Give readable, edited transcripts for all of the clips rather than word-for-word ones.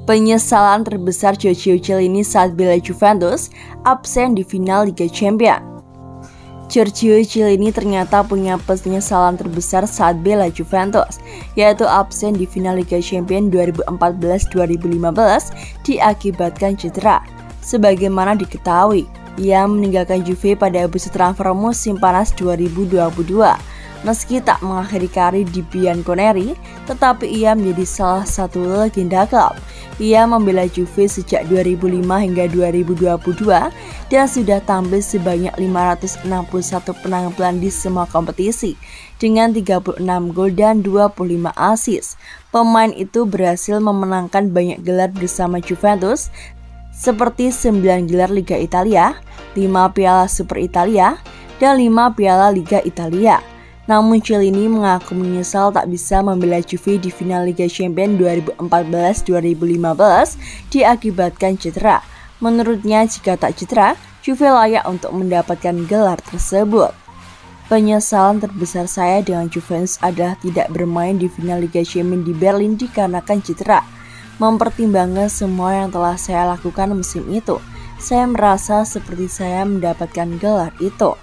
Penyesalan terbesar Giorgio Chiellini saat bela Juventus absen di final Liga Champions. Giorgio Chiellini ternyata punya penyesalan terbesar saat bela Juventus, yaitu absen di final Liga Champions 2014-2015 diakibatkan cedera. Sebagaimana diketahui, ia meninggalkan Juve pada bursa transfer musim panas 2022. Meski tak mengakhiri karir di Bianconeri, tetapi ia menjadi salah satu legenda klub. Ia membela Juve sejak 2005 hingga 2022 dan sudah tampil sebanyak 561 penampilan di semua kompetisi dengan 36 gol dan 25 assist. Pemain itu berhasil memenangkan banyak gelar bersama Juventus seperti 9 gelar Liga Italia, 5 piala Super Italia, dan 5 piala Liga Italia. Namun Chiellini mengaku menyesal tak bisa membela Juve di final Liga Champions 2014-2015 diakibatkan cedera. Menurutnya jika tak cedera, Juve layak untuk mendapatkan gelar tersebut. Penyesalan terbesar saya dengan Juventus adalah tidak bermain di final Liga Champions di Berlin dikarenakan cedera. Mempertimbangkan semua yang telah saya lakukan musim itu, saya merasa seperti saya mendapatkan gelar itu.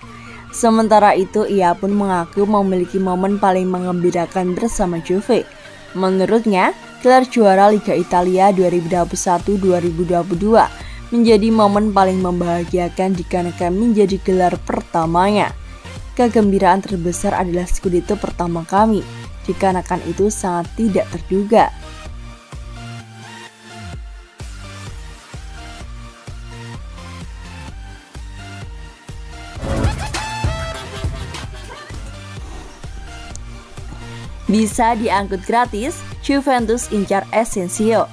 Sementara itu, ia pun mengaku memiliki momen paling menggembirakan bersama Juve. Menurutnya, gelar juara Liga Italia 2021-2022 menjadi momen paling membahagiakan dikarenakan menjadi gelar pertamanya. Kegembiraan terbesar adalah Scudetto pertama kami, dikarenakan itu sangat tidak terduga. Bisa diangkut gratis, Juventus incar Asensio.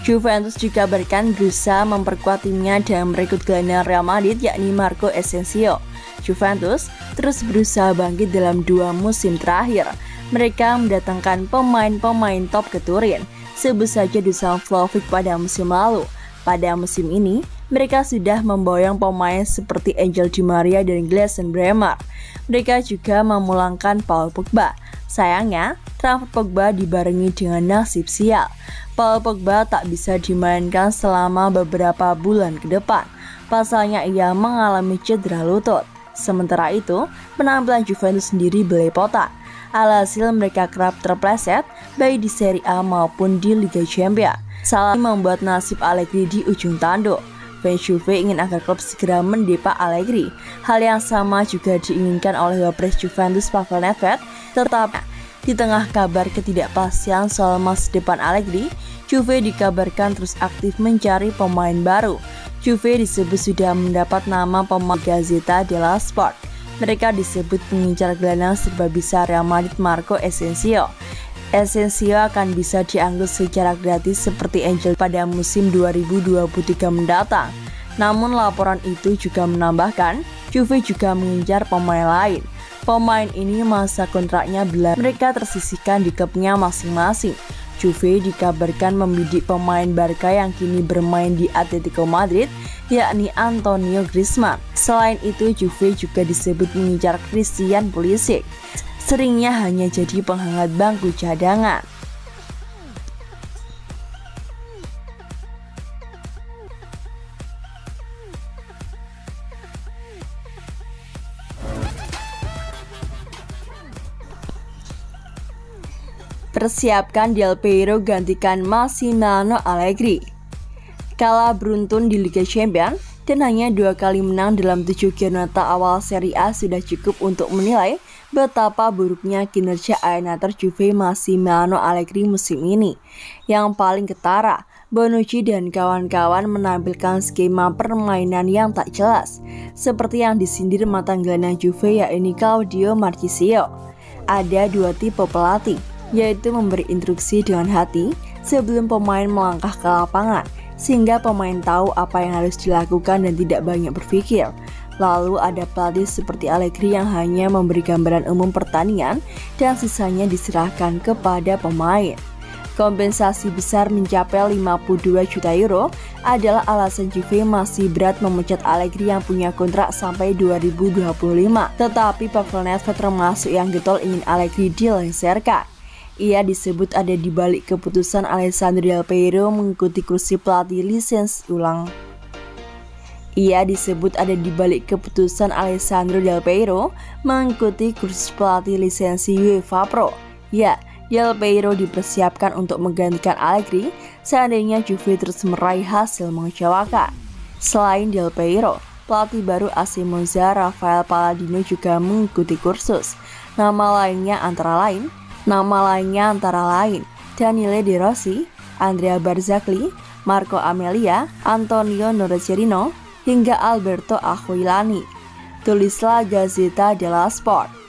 Juventus dikabarkan berusaha memperkuat timnya dan merekrut gelandang Real Madrid yakni Marco Asensio. Juventus terus berusaha bangkit dalam 2 musim terakhir. Mereka mendatangkan pemain-pemain top ke Turin, sebut saja Dusan Vlahovic pada musim lalu. Pada musim ini, mereka sudah memboyong pemain seperti Angel Di Maria dan Gleison Bremer. Mereka juga memulangkan Paul Pogba. Sayangnya, transfer Pogba dibarengi dengan nasib sial. Paul Pogba tak bisa dimainkan selama beberapa bulan ke depan. Pasalnya ia mengalami cedera lutut. Sementara itu, penampilan Juventus sendiri belepotan. Alhasil mereka kerap terpleset baik di Serie A maupun di Liga Champions. Salah membuat nasib Allegri di ujung tanduk. Fans Juve ingin agar klub segera mendepak Allegri. Hal yang sama juga diinginkan oleh wapres Juventus Pavel Nedved. Tetapi di tengah kabar ketidakpastian soal masa depan Allegri, Juve dikabarkan terus aktif mencari pemain baru. Juve disebut sudah mendapat nama pemain Gazzetta dello Sport. Mereka disebut mengincar gelandang serba bisa Real Madrid Marco Asensio. Asensio akan bisa diangkut secara gratis seperti Angel pada musim 2023 mendatang. Namun laporan itu juga menambahkan, Juve juga mengincar pemain lain. Pemain ini masa kontraknya bila mereka tersisihkan di klubnya masing-masing. Juve dikabarkan membidik pemain Barca yang kini bermain di Atletico Madrid, yakni Antonio Griezmann. Selain itu, Juve juga disebut mengincar Christian Pulisic. Seringnya hanya jadi penghangat bangku cadangan. Persiapkan Del Piero gantikan Massimiliano Allegri. Kalah beruntun di Liga Champions dan hanya 2 kali menang dalam 7 giornata awal Serie A sudah cukup untuk menilai betapa buruknya kinerja Allenatore Juve Massimiliano Allegri musim ini. Yang paling ketara, Bonucci dan kawan-kawan menampilkan skema permainan yang tak jelas, seperti yang disindir mantan gelandang Juve yakni Claudio Marchisio. Ada 2 tipe pelatih, yaitu memberi instruksi dengan hati sebelum pemain melangkah ke lapangan, sehingga pemain tahu apa yang harus dilakukan dan tidak banyak berpikir. Lalu ada pelatih seperti Allegri yang hanya memberi gambaran umum pertandingan dan sisanya diserahkan kepada pemain. Kompensasi besar mencapai 52 juta euro adalah alasan Juve masih berat memecat Allegri yang punya kontrak sampai 2025. Tetapi Pavel Nedved termasuk yang getol ingin Allegri dilengsarkan. Ia disebut ada di balik keputusan Alessandro Del Piero mengikuti kursi pelatih lisensi ulang. Ia disebut ada di balik keputusan Alessandro Del Piero mengikuti kursus pelatih lisensi UEFA Pro. Ya, Del Piero dipersiapkan untuk menggantikan Allegri seandainya Juve terus meraih hasil mengecewakan. Selain Del Piero, pelatih baru AC Monza Rafael Palladino juga mengikuti kursus. Nama lainnya antara lain Daniele De Rossi, Andrea Barzagli, Marco Amelia, Antonio Nocerino, hingga Alberto Aquilani. Tulislah Gazzetta dello Sport.